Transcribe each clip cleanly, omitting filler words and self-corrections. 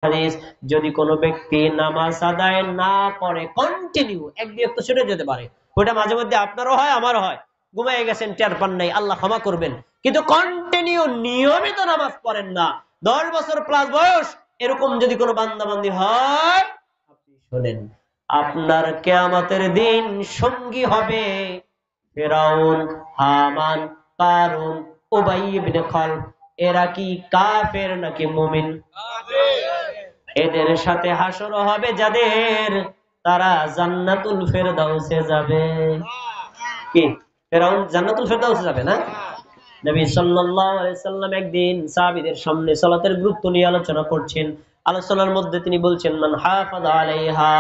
হাদিস, যদি কোনো ব্যক্তি নামাজ আদায় না করে কন্টিনিউ, এক দুই তো ছুটে যেতে পারে, ওটা মাঝে মধ্যে আপনারও হয় আমারও হয়, ঘুমিয়ে গেছেন টের পান নাই, আল্লাহ ক্ষমা করবেন, কিন্তু কন্টিনিউ নিয়মিত নামাজ পড়েন না, 10 বছর প্লাস বয়স, এরকম যদি কোনো বান্দাবান্দি হয়, আপনি শোনেন, আপনার কিয়ামতের দিন সঙ্গী হবে ফিরআউন, হামান, কারুন, উবাই ইবনে খালফ। এরা কি কাফের নাকি মুমিন? এদের সাথে হাসর হবে যাদের, তারা জান্নাতুল ফেরদাউসে যাবে। কি ফেরাউন জান্নাতুল ফেরদাউসে যাবে না? নবী সাল্লাল্লাহু আলাইহি সাল্লাম একদিন সাহাবীদের সামনে সালাতের গুরুত্ব নিয়ে আলোচনা করছেন। আলোচনার মধ্যে তিনি বলছেন, মান হাফাযা আলাইহা,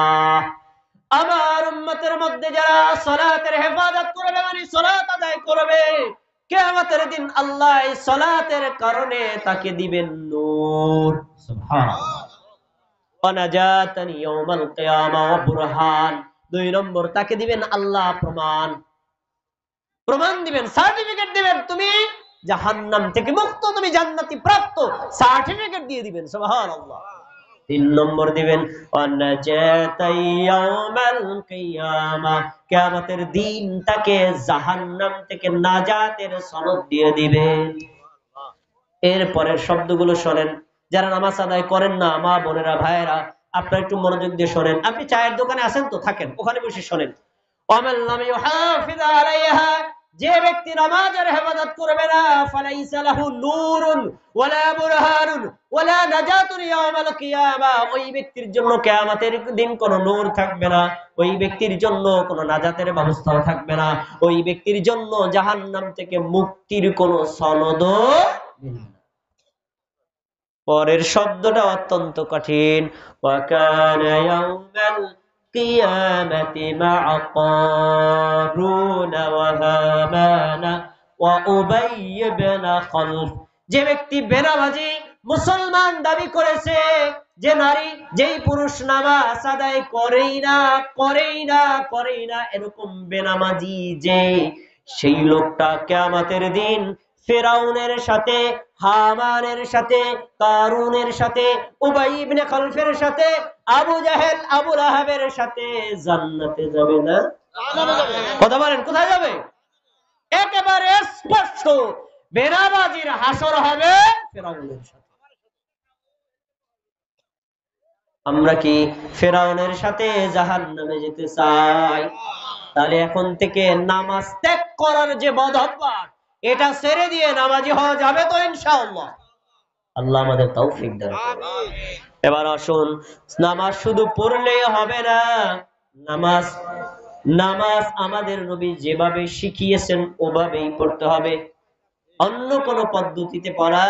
আমার উম্মতের মধ্যে যারা সালাতের হেফাজত করবে, মানে সালাত আদায় করবে, কিয়ামতের দিন আল্লাহ এই সালাতের কারণে তাকে দিবেন নূর। সুবহানাল্লাহ। ওয়ানাজাতান ইয়াউমাল কিয়ামা ওয়া বুরহান, 2 নম্বর তাকে দিবেন আল্লাহ প্রমাণ, প্রমাণ দিবেন, সার্টিফিকেট দিবেন, তুমি জাহান্নাম থেকে মুক্ত, তুমি জান্নাতি প্রাপ্ত, সার্টিফিকেট দিয়ে দিবেন। সুবহানাল্লাহ। 3 নম্বর দিবেন ওয়ানাজাতান ইয়াউমাল কিয়ামা, কিয়ামতের দিন তাকে জাহান্নাম থেকে নাজাতের সনদ দিয়ে দিবেন। এর পরের শব্দগুলো শোনেন, যারা নামাজ আদায় করেন না, মা বোনেরা ভাইয়েরা, আপনারা একটু মনোযোগ দিয়ে শোনেন। আপনি চায়ের দোকানে আছেন তো, থাকেন ওখানে বসে শোনেন। ওয়ামান লাম ইউহাফিজ আলাইহা, যে ব্যক্তি নামাজের হেফাজত করবে না, ফালাইসা লাহু নূরুন ওয়ালা বুরহানুন ওয়ালা নাজাতুন ইয়াউমাল কিয়ামা, ওই ব্যক্তির জন্য কিয়ামতের দিন কোনো নূর থাকবে না, ওই ব্যক্তির জন্য কোনো নাজাতের ব্যবস্থাও থাকবে না, ওই ব্যক্তির জন্য জাহান্নাম থেকে মুক্তির কোনো সনদও মিলবে না। পরের শব্দটা অত্যন্ত কঠিন, ওয়াকানা ইয়াউমাল কিয়ামাতি মা'a কারুন ওয়া হামানা ওয়া উবাই ইবনে খালফ, যে ব্যক্তি বেনামাজি মুসলমান দাবি করেছে, যে নারী যেই পুরুষ নামাজ আদায় করেই না এরকম বেনামাজি, যে সেই লোকটা কিয়ামতের দিন ফিরআউনের সাথে, হামানের সাথে, কারুনের সাথে, উবাই ইবনে খালফের সাথে, আবু জাহেল, আবু লাহাবের সাথে জান্নাতে যাবে না? কথা বলেন, কোথায় যাবে? একেবারে স্পষ্ট, বেনামাজির হাসর হবে ফিরআউনের সাথে। আমরা কি ফিরআউনের সাথে জাহান্নামে যেতে চাই? তাহলে এখন থেকে নামাজ ত্যাগ করার যে বদ অভ্যাস, এটা ছেড়ে দিয়ে নামাজি হওয়া যাবে তো ইনশাআল্লাহ। আল্লাহ আমাদের তৌফিক দান করুন। এবার আসুন, নামাজ শুধু পড়লেই হবে না, নামাজ আমাদের নবী যেভাবে শিখিয়েছেন ওভাবেই পড়তে হবে। অন্য কোন পদ্ধতিতে পড়া,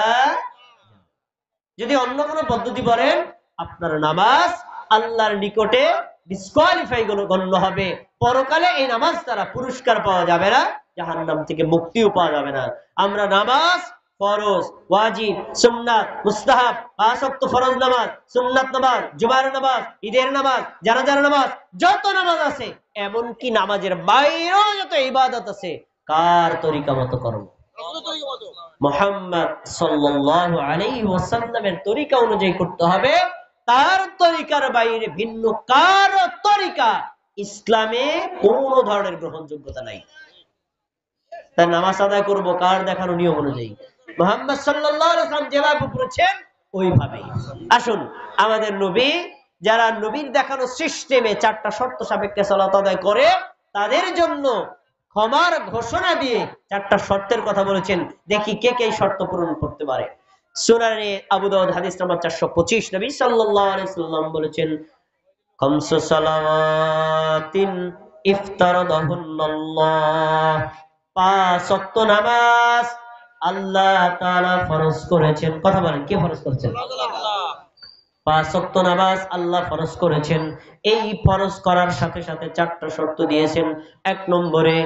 যদি অন্য কোন পদ্ধতি পড়েন, আপনার নামাজ আল্লাহর নিকটে ডিসকোয়ালিফাই গণ্য হবে। পরকালে এই নামাজ দ্বারা পুরস্কার পাওয়া যাবে না, জাহান্নাম থেকে মুক্তিও পাওয়া যাবে না। আমরা নামাজ ফরজ, ওয়াজিব, সুন্নাত, মুস্তাহাব, 5 ওয়াক্ত ফরজ নামাজ, সুন্নাত নামাজ, জুমার নামাজ, ঈদের নামাজ, জানাজার নামাজ, যত নামাজ আছে, এমনকি নামাজের বাইরেও যত ইবাদত আছে, কার তরিকা মতো করব? মুহাম্মদ সাল্লাল্লাহু আলাইহি ওয়াসাল্লামের তরিকা অনুযায়ী করতে হবে। তার তরিকার বাইরে ভিন্ন কার তরিকা ইসলামে কোন ধরনের গ্রহণযোগ্যতা নাই। তাই নামাজ আদায় করব কার দেখানো নিয়ম অনুযায়ী, মুহাম্মদ সাল্লাল্লাহু আলাইহি ওয়াসাল্লাম যেভাবে পড়েছেন ওইভাবেই। আসুন, আমাদের নবী যারা নবীর দেখানো সিস্টেমে 4টা শর্ত সাপেক্ষে সালাত আদায় করে, তাদের জন্য ক্ষমার ঘোষণা দিয়ে 4টা শর্তের কথা বলেছেন। দেখি কে কে এই শর্ত পূরণ করতে পারে। সুনানে আবু দাউদ হাদিস নাম্বার 425, নবী সাল্লাল্লাহু আলাইহি ওয়াসাল্লাম বলেছেন, খামসু সালাওয়াতিন ইফতারাদাহুল্লাহ, 5 ওয়াক্ত নামাজ আল্লাহ তাআলা ফরজ করেছেন। কথা বলেন, কে ফরজ করেছেন? আল্লাহ। 5 ওয়াক্ত নামাজ আল্লাহ ফরজ করেছেন। এই ফরজ করার সাথে সাথে 4টা শর্ত দিয়েছেন। 1 নম্বরে,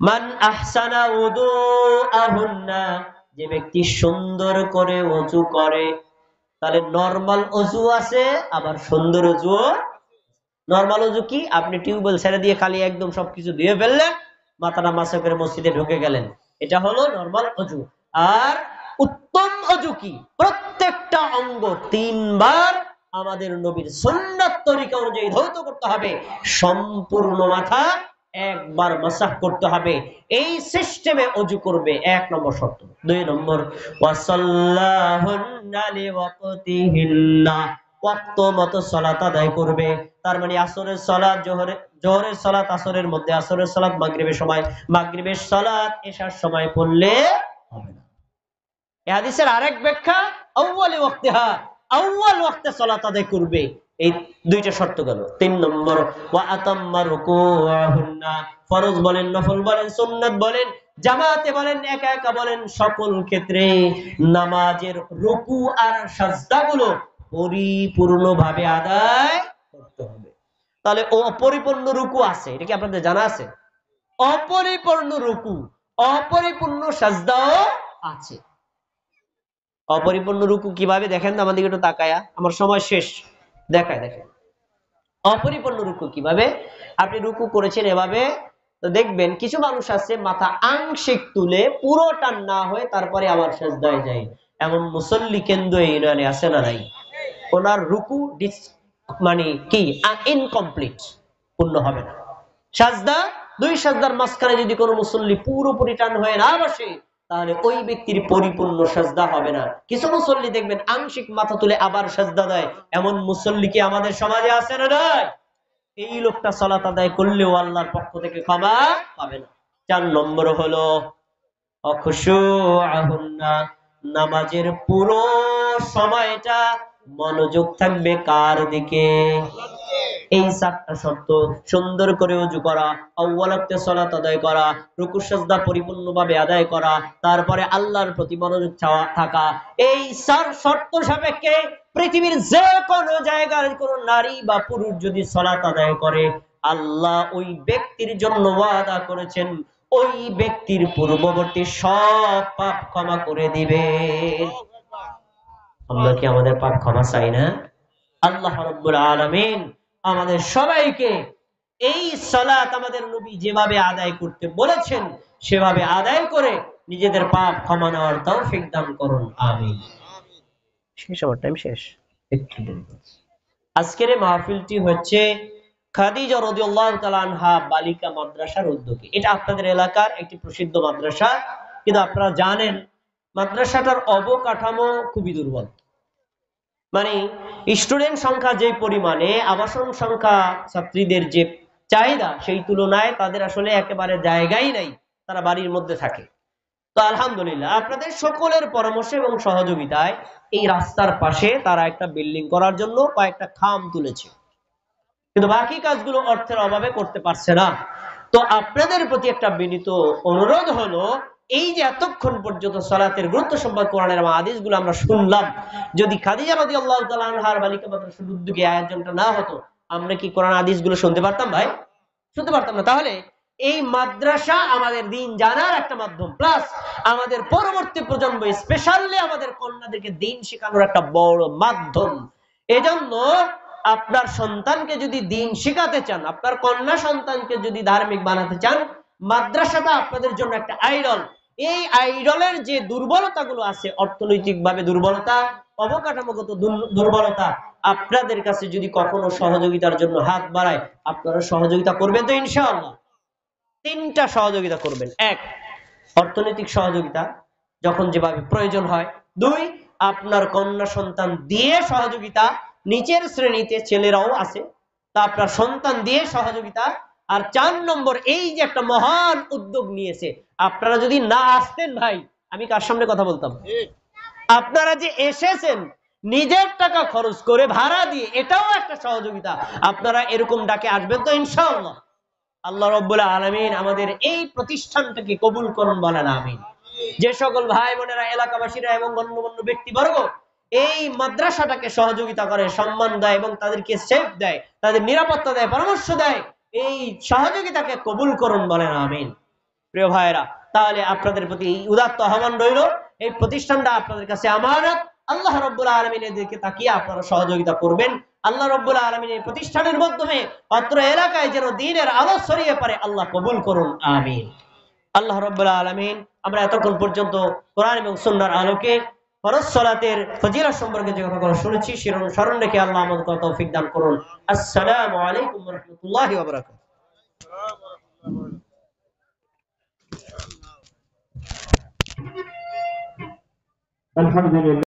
মান আহসানা উযুআহুন্না, যে ব্যক্তি সুন্দর করে ওযু করে। তাহলে নরমাল ওযু আছে, আবার সুন্দর ওযু। নরমাল ওযু কি? আপনি টিউবওয়েল ছেড়ে দিয়ে খালি একদম সবকিছু ধুয়ে ফেললেন, মাথাটা মাসে করে মসজিদে ঢুকে গেলেন, এটা হলো নরমাল ওযু। আর উত্তম অজু কি? প্রত্যেকটা অঙ্গ 3 বার আমাদের নবীর সুন্নাত তরিকা অনুযায়ী ধৌত করতে হবে, সম্পূর্ণ মাথা একবার মাসাহ করতে হবে। এই সিস্টেমে অজু করবে, 1 নম্বর শর্ত। 2 নম্বর, ওয়াসাল্লাহুন্না লিওয়াক্তিহিন্না, ওয়াক্ত মতো সালাত আদায় করবে। তার মানে আসরের সালাত জোহরের সালাত আসরের মধ্যে, আসরের সালাত মাগরিবের সময়, মাগরিবের সালাত এশার সময় পড়লে হবে না। এই হাদিসের আরেক ব্যাখ্যা, আউয়ালি ওয়াক্তিহা, আউয়াল ওয়াক্তে সালাত আদায় করবে। এই 2টা শর্ত গেল। 3 নম্বর, ওয়া আতাম্মা রুকুআহুন্না, ফরজ বলেন, নফল বলেন, সুন্নাত বলেন, জামাতে বলেন, একা একা বলেন, সকল ক্ষেত্রে নামাজের রুকু আর সাজদাগুলো পরিপূর্ণভাবে আদায় করতে হবে। তাহলে অপরিপূর্ণ রুকু আছে, এটা কি আপনাদের জানা আছে? অপরিপূর্ণ রুকু, অপরিপূর্ণ সাজদাও আছে। অপরিপূর্ণ রুকু কিভাবে দেখেন তো আমাদের একটু তাকায়া, আমার সময় শেষ, দেখেন অপরিপূর্ণ রুকু কিভাবে। আপনি রুকু করেছেন এভাবে, তো দেখবেন কিছু মানুষ আছে মাথা আংশিক তুলে পুরোটা না হয়ে তারপরে আবার সিজদায় যায়। এমন মুসল্লি কেন্দ্র এই ইউনিয়নে আছে না নাই? ওনার রুকু মানে কি ইনকমপ্লিট, পূর্ণ হবে না। সাজদা, 2 সাজদার মাঝখানে যদি কোনো মুসল্লি পুরোপুরি টান হয়ে না বসে, তাহলে ওই ব্যক্তির পরিপূর্ণ সাজদা হবে না। কিছু মুসল্লি দেখবেন আংশিক মাথা তুলে আবার সাজদা দেয়, এমন মুসল্লি কি আমাদের সমাজে আছে না নাই? এই লোকটা সালাত আদায় করলেও আল্লাহর পক্ষ থেকে ক্ষমা পাবে না। 4 নম্বর হলো অখুশুআহুন্না, নামাজের পুরো সময়টা মনোযোগ থাকবে কার দিকে? এই 4টা শর্ত, সুন্দর করে ওযু করা, আউয়াল ওয়াক্তে সালাত আদায় করা, রুকু সিজদা পরিপূর্ণভাবে আদায় করা, তারপরে আল্লাহর প্রতি মনোযোগ থাকা। এই 4 শর্ত সাপেক্ষে পৃথিবীর যে কোনো জায়গার কোন নারী বা পুরুষ যদি সালাত আদায় করে, আল্লাহ ওই ব্যক্তির জন্য ওয়াদা করেছেন ওই ব্যক্তির পূর্ববর্তী সব পাপ ক্ষমা করে দিবে। আমরা কি আমাদের পাপ ক্ষমা চাই না? আল্লাহ রাব্বুল আলামিন আমাদের সবাইকে এই সালাত আমাদের নবী যেভাবে আদায় করতে বলেছেন সেভাবে আদায় করে নিজেদের পাপ ক্ষমা নেওয়ার তৌফিক দান করুন, আমিন। শেষ, আমার টাইম শেষ। আজকের এই মাহফিলটি হচ্ছে খাদিজা রাদিয়াল্লাহু তাআলা আনহা বালিকা মাদ্রাসার উদ্যোগে। এটা আপনাদের এলাকার একটি প্রসিদ্ধ মাদ্রাসা, কিন্তু আপনারা জানেন মাদ্রাসাটার অবকাঠামো খুবই দুর্বল। মানে স্টুডেন্ট সংখ্যা যে পরিমাণে, আবাসন সংখ্যা, ছাত্রীদের যে চাহিদা, সেই তুলনায় তাদের আসলে একেবারে জায়গাই নাই, তারা বাড়ির মধ্যে থাকে। তো আলহামদুলিল্লাহ আপনাদের সকলের পরামর্শ এবং সহযোগিতায় এই রাস্তার পাশে তারা একটা বিল্ডিং করার জন্য কয়েকটা খাম তুলেছে, কিন্তু বাকি কাজগুলো অর্থের অভাবে করতে পারছে না। তো আপনাদের প্রতি একটা বিনীত অনুরোধ হলো, এই যে এতক্ষণ পর্যন্ত সালাতের গুরুত্ব সম্পর্কে কোরআনের হাদিসগুলো আমরা শুনলাম, যদি খাদিজা রাদিয়াল্লাহু তাআলা আনহার বালিকা মাদ্রাসার উদ্যোগে আয়োজনটা না হতো, আমরা কি কোরআন হাদিসগুলো শুনতে পারতাম ভাই? শুনতে পারতাম না। তাহলে এই মাদ্রাসা আমাদের দিন জানার একটা মাধ্যম, প্লাস আমাদের পরবর্তী প্রজন্ম, স্পেশালি আমাদের কন্যাদেরকে দিন শেখানোর একটা বড় মাধ্যম। এজন্য আপনার সন্তানকে যদি দিন শেখাতে চান, আপনার কন্যা সন্তানকে যদি ধার্মিক বানাতে চান, মাদ্রাসাটা আপনাদের জন্য একটা আইডল। এই আইডলের যে দুর্বলতাগুলো আছে, অর্থনৈতিকভাবে দুর্বলতা, অবকাঠামোগত দুর্বলতা, আপনাদের কাছে যদি কখনো সহযোগিতার জন্য হাত বাড়ায়, আপনারা সহযোগিতা করবেন তো ইনশাআল্লাহ? 3টা সহযোগিতা করবেন। 1, অর্থনৈতিক সহযোগিতা যখন যেভাবে প্রয়োজন হয়। 2, আপনার কন্যা সন্তান দিয়ে সহযোগিতা, নিচের শ্রেণীতে ছেলেরাও আছে, তা আপনার সন্তান দিয়ে সহযোগিতা। আর 4 নম্বর, এই যে একটা মহান উদ্যোগ নিয়েছে, আপনারা যদি না আসতেন ভাই, আমি কার সামনে কথা বলতাম? আপনারা যে এসেছেন নিজের টাকা খরচ করে, ভাড়া দিয়ে, এটাও একটা সহযোগিতা। আপনারা এরকম ডাকে আসবেন তো ইনশাআল্লাহ? আল্লাহ রাব্বুল আলামিন আমাদের এই প্রতিষ্ঠানটাকে কবুল করুন, বলেন আমিন। যে সকল ভাই বোনেরা, এলাকাবাসীরা এবং গণ্যমান্য ব্যক্তিবর্গ এই মাদ্রাসাটাকে সহযোগিতা করে, সম্মান দেয় এবং তাদেরকে সেফ দেয়, তাদের নিরাপত্তা দেয়, পরামর্শ দেয়, এই সহযোগিতাকে কবুল করুন, বলেন আমিন। প্রিয় ভাইরা, তাহলে আপনাদের প্রতি উদাত্ত আহ্বান রইল, এই প্রতিষ্ঠানটা আপনাদের কাছে আমানত। আল্লাহ রাব্বুল আলামিনের দিকে তাকিয়ে আপনারা সহযোগিতা করবেন। আল্লাহ রাব্বুল আলামিন এই প্রতিষ্ঠানের মাধ্যমে অত্র এলাকায় যেন দ্বীনের আলো ছড়িয়ে পড়ে, আল্লাহ কবুল করুন, আমিন। আল্লাহ রাব্বুল আলামিন আমরা এতক্ষণ পর্যন্ত কোরআন এবং সুন্নাহর আলোকে ফরজ সালাতের ফজিলত সম্পর্কে যে কথা শুনেছি সেটা অনুসরণ রেখে আল্লাহ আমাদেরকে তৌফিক দান করুন। আসসালামু আলাইকুম ওয়া রাহমাতুল্লাহি ওয়া বারাকাতুহু। الحمد لله